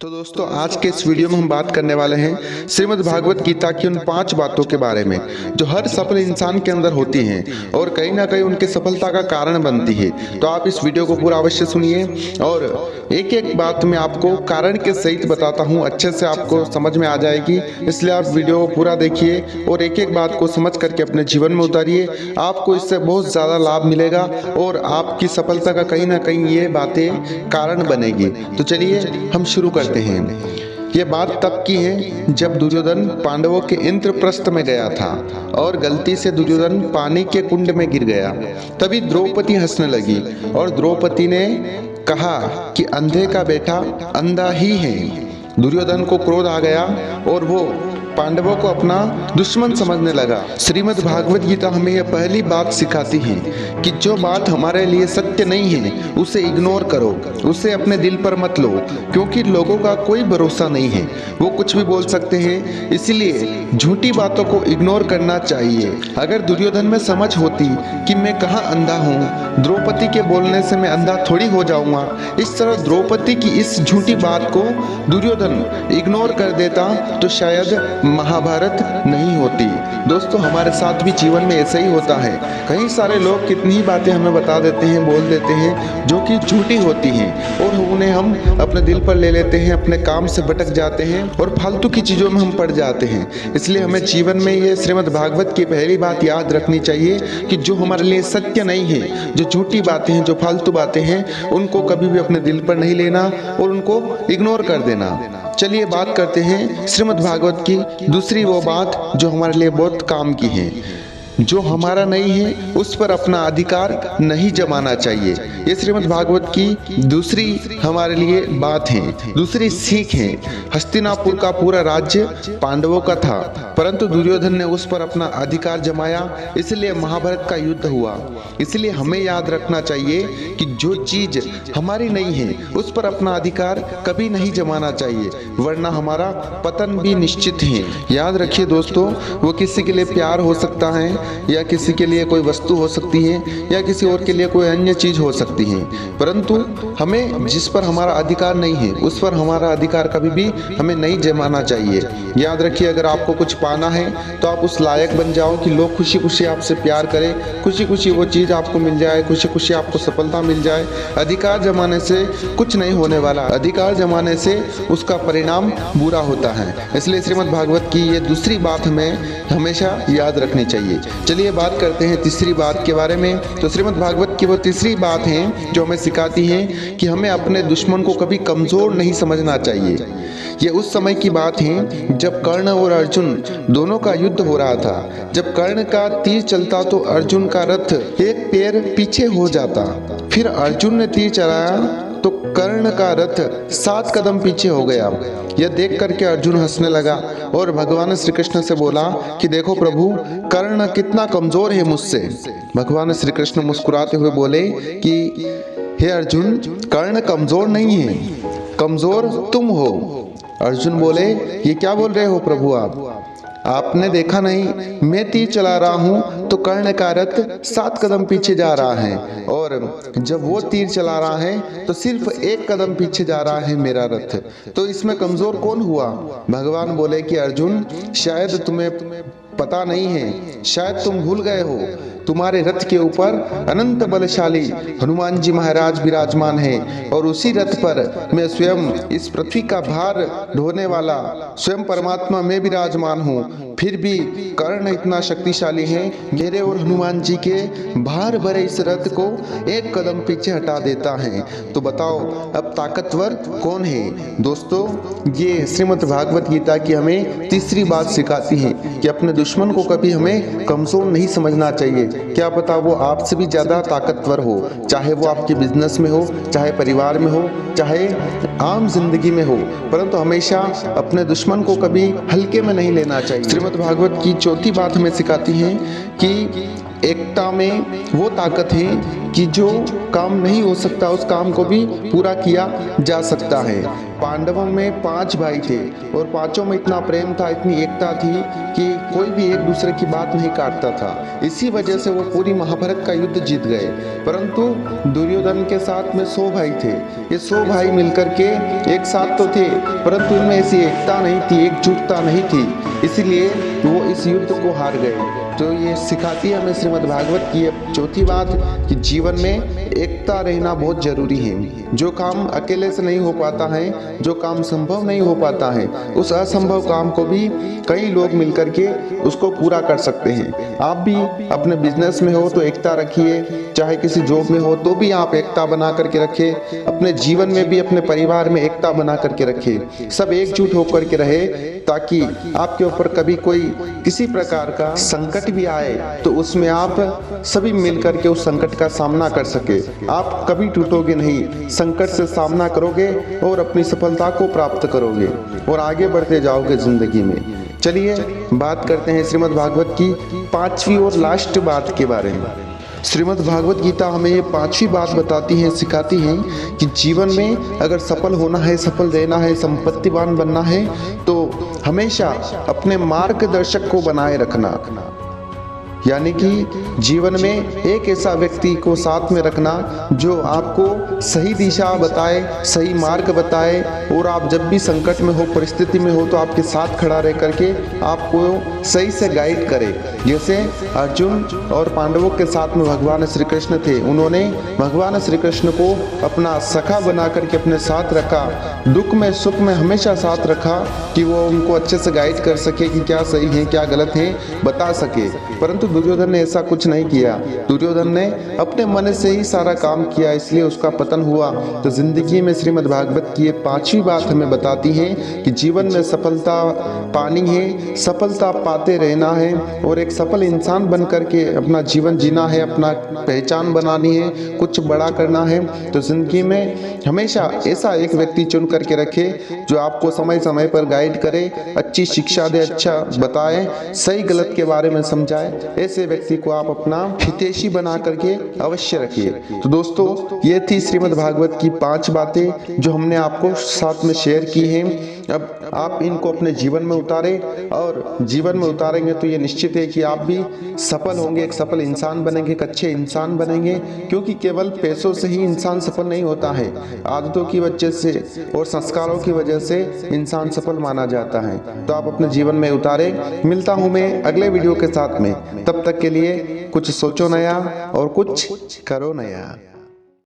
तो दोस्तों आज के इस वीडियो में हम बात करने वाले हैं श्रीमद् भागवत गीता की उन 5 बातों के बारे में जो हर सफल इंसान के अंदर होती हैं और कहीं ना कहीं उनके सफलता का कारण बनती है। तो आप इस वीडियो को पूरा अवश्य सुनिए और एक एक बात मैं आपको कारण के सहित बताता हूँ, अच्छे से आपको समझ में आ जाएगी। इसलिए आप वीडियो को पूरा देखिए और एक एक बात को समझ करके अपने जीवन में उतारिए। आपको इससे बहुत ज़्यादा लाभ मिलेगा और आपकी सफलता का कहीं ना कहीं ये बातें कारण बनेगी। तो चलिए हम शुरू करते हैं। ये बात तब की है जब दुर्योधन पांडवों के इंद्रप्रस्थ में गया था और गलती से दुर्योधन पानी के कुंड में गिर गया। तभी द्रौपदी हंसने लगी और द्रौपदी ने कहा कि अंधे का बेटा अंधा ही है। दुर्योधन को क्रोध आ गया और वो पांडवों को अपना दुश्मन समझने लगा। श्रीमद् भागवत गीता हमें यह पहली बात सिखाती है कि जो बात हमारे लिए सत्य नहीं है उसे इग्नोर करो, उसे अपने दिल पर मत लो, क्योंकि लोगों का कोई भरोसा नहीं है, वो कुछ भी बोल सकते हैं। इसीलिए झूठी बातों को इग्नोर करना चाहिए। अगर दुर्योधन में समझ होती कि मैं कहाँ अंधा हूँ, द्रौपदी के बोलने से मैं अंधा थोड़ी हो जाऊंगा, इस तरह द्रौपदी की इस झूठी बात को दुर्योधन इग्नोर कर देता तो शायद महाभारत नहीं होती। दोस्तों हमारे साथ भी जीवन में ऐसा ही होता है। कई सारे लोग कितनी ही बातें हमें बता देते हैं, बोल देते हैं जो कि झूठी होती हैं और उन्हें हम अपने दिल पर ले लेते हैं, अपने काम से भटक जाते हैं और फालतू की चीज़ों में हम पड़ जाते हैं। इसलिए हमें जीवन में ये श्रीमद् भागवत की पहली बात याद रखनी चाहिए कि जो हमारे लिए सत्य नहीं है, जो झूठी बातें हैं, जो फालतू बातें हैं, उनको कभी भी अपने दिल पर नहीं लेना और उनको इग्नोर कर देना। चलिए बात करते हैं श्रीमद् भागवत की दूसरी वो बात जो हमारे लिए बहुत काम की है। जो हमारा नहीं है उस पर अपना अधिकार नहीं जमाना चाहिए। ये श्रीमद् भागवत की दूसरी हमारे लिए बात है, दूसरी सीख है। हस्तिनापुर का पूरा राज्य पांडवों का था, परंतु दुर्योधन ने उस पर अपना अधिकार जमाया, इसलिए महाभारत का युद्ध हुआ। इसलिए हमें याद रखना चाहिए कि जो चीज हमारी नहीं है उस पर अपना अधिकार कभी नहीं जमाना चाहिए, वरना हमारा पतन भी निश्चित है। याद रखिए दोस्तों, वो किसी के लिए प्यार हो सकता है या किसी के लिए कोई वस्तु हो सकती है या किसी और के लिए कोई अन्य चीज हो सकती है, परंतु हमें जिस पर हमारा अधिकार नहीं है उस पर हमारा अधिकार कभी भी हमें नहीं जमाना चाहिए। याद रखिए, अगर आपको कुछ पाना है तो आप उस लायक बन जाओ कि लोग खुशी खुशी आपसे प्यार करें, खुशी खुशी वो चीज आपको मिल जाए, खुशी खुशी आपको सफलता मिल जाए। अधिकार जमाने से कुछ नहीं होने वाला, अधिकार जमाने से उसका परिणाम बुरा होता है। इसलिए श्रीमद् भागवत की ये दूसरी बात हमें हमेशा याद रखनी चाहिए। चलिए बात करते हैं तीसरी बात के बारे में। तो श्रीमद् भागवत की वो तीसरी बात है जो हमें सिखाती है कि हमें अपने दुश्मन को कभी कमजोर नहीं समझना चाहिए। ये उस समय की बात है जब कर्ण और अर्जुन दोनों का युद्ध हो रहा था। जब कर्ण का तीर चलता तो अर्जुन का रथ एक पैर पीछे हो जाता, फिर अर्जुन ने तीर चलाया तो कर्ण का रथ 7 कदम पीछे हो गया। यह देख करके अर्जुन हंसने लगा और भगवान श्री कृष्ण से बोला कि देखो प्रभु, कर्ण कितना कमजोर है मुझसे। भगवान श्री कृष्ण मुस्कुराते हुए बोले कि हे अर्जुन, कर्ण कमजोर नहीं है, कमजोर तुम हो। अर्जुन बोले, ये क्या बोल रहे हो प्रभु आपने देखा नहीं, मैं तीर चला रहा हूँ तो कर्ण का रथ 7 कदम पीछे जा रहा है और जब वो तीर चला रहा है तो सिर्फ 1 कदम पीछे जा रहा है मेरा रथ, तो इसमें कमजोर कौन हुआ? भगवान बोले कि अर्जुन, शायद तुम्हें पता नहीं है, शायद तुम भूल गए हो, तुम्हारे रथ के ऊपर अनंत बलशाली हनुमान जी महाराज विराजमान है और उसी रथ पर मैं स्वयं इस पृथ्वी का भार ढोने वाला स्वयं परमात्मा में विराजमान हूँ। फिर भी कर्ण इतना शक्तिशाली है, मेरे और हनुमान जी के भार भरे इस रथ को 1 कदम पीछे हटा देता है। तो बताओ अब ताकतवर कौन है? दोस्तों ये श्रीमद् भागवत गीता की हमें तीसरी बात सिखाती है कि अपने दुश्मन को कभी हमें कमजोर नहीं समझना चाहिए। क्या पता वो आपसे भी ज्यादा ताकतवर हो, चाहे वो आपके बिजनेस में हो, चाहे परिवार में हो, चाहे आम जिंदगी में हो, परंतु हमेशा अपने दुश्मन को कभी हल्के में नहीं लेना चाहिए। श्रीमद् भागवत की चौथी बात हमें सिखाती है कि एकता में वो ताकत है कि जो काम नहीं हो सकता उस काम को भी पूरा किया जा सकता है। पांडवों में 5 भाई थे और पांचों में इतना प्रेम था, इतनी एकता थी कि कोई भी एक दूसरे की बात नहीं काटता था। इसी वजह से वो पूरी महाभारत का युद्ध जीत गए। परंतु दुर्योधन के साथ में 100 भाई थे। ये 100 भाई मिलकर के एक साथ तो थे, परंतु इनमें ऐसी एकता नहीं थी, एकजुटता नहीं थी, इसलिए वो इस युद्ध को हार गए। तो ये सिखाती है हमें श्रीमद् भागवत की चौथी बात कि जीवन में एकता रहना बहुत जरूरी है। जो काम अकेले से नहीं हो पाता है, जो काम संभव नहीं हो पाता है, उस असंभव काम को भी कई लोग मिलकर के उसको पूरा कर सकते हैं। आप भी अपने बिजनेस में हो तो एकता रखिए, चाहे किसी जॉब में हो तो भी आप एकता बना करके रखें। अपने जीवन में भी अपने परिवार में एकता बना करके रखें। सब एकजुट होकर के रहे ताकि आपके ऊपर कभी कोई किसी प्रकार का संकट भी आए तो उसमें आप सभी मिलकर के उस संकट का सामना कर सके। आप कभी टूटोगे नहीं, संकट से सामना करोगे और अपनी सफलता को प्राप्त करोगे और आगे बढ़ते जाओगे जिंदगी में। चलिए बात करते हैं श्रीमद् भागवत की 5वीं और लास्ट बात के बारे में। श्रीमद् भागवत गीता हमें ये 5वीं बात बताती है, सिखाती है कि जीवन में अगर सफल होना है, सफल रहना है, संपत्तिवान बनना है तो हमेशा अपने मार्गदर्शक को बनाए रखना। यानी कि जीवन में एक ऐसा व्यक्ति को साथ में रखना जो आपको सही दिशा बताए, सही मार्ग बताए और आप जब भी संकट में हो, परिस्थिति में हो तो आपके साथ खड़ा रह करके आपको सही से गाइड करे। जैसे अर्जुन और पांडवों के साथ में भगवान श्री कृष्ण थे, उन्होंने भगवान श्री कृष्ण को अपना सखा बना करके अपने साथ रखा, दुख में सुख में हमेशा साथ रखा कि वो उनको अच्छे से गाइड कर सके कि क्या सही है क्या गलत है बता सके। परंतु दुर्योधन ने ऐसा कुछ नहीं किया। दुर्योधन ने अपने मन से ही सारा काम किया, इसलिए उसका पतन हुआ। तो जिंदगी में श्रीमद् भागवत की ये 5वीं बात हमें बताती है कि जीवन में सफलता पानी है, सफलता पाते रहना है और एक सफल इंसान बन करके अपना जीवन जीना है, अपना पहचान बनानी है, कुछ बड़ा करना है। तो जिंदगी में हमेशा ऐसा एक व्यक्ति चुन करके रखे जो आपको समय समय पर गाइड करे, अच्छी शिक्षा दे, अच्छा बताए, सही गलत के बारे में समझाए। ऐसे व्यक्ति को आप अपना हितैषी बना करके अवश्य रखिए। तो दोस्तों ये थी श्रीमद् भागवत की 5 बातें जो हमने आपको साथ में शेयर की हैं। अब आप इनको अपने जीवन में उतारें और जीवन में उतारेंगे तो ये निश्चित है कि आप भी सफल होंगे, एक सफल इंसान बनेंगे, एक अच्छे इंसान बनेंगे। क्योंकि केवल पैसों से ही इंसान सफल नहीं होता है, आदतों की वजह से और संस्कारों की वजह से इंसान सफल माना जाता है। तो आप अपने जीवन में उतारें। मिलता हूँ मैं अगले वीडियो के साथ में, तब तक के लिए कुछ सोचो नया और कुछ करो नया।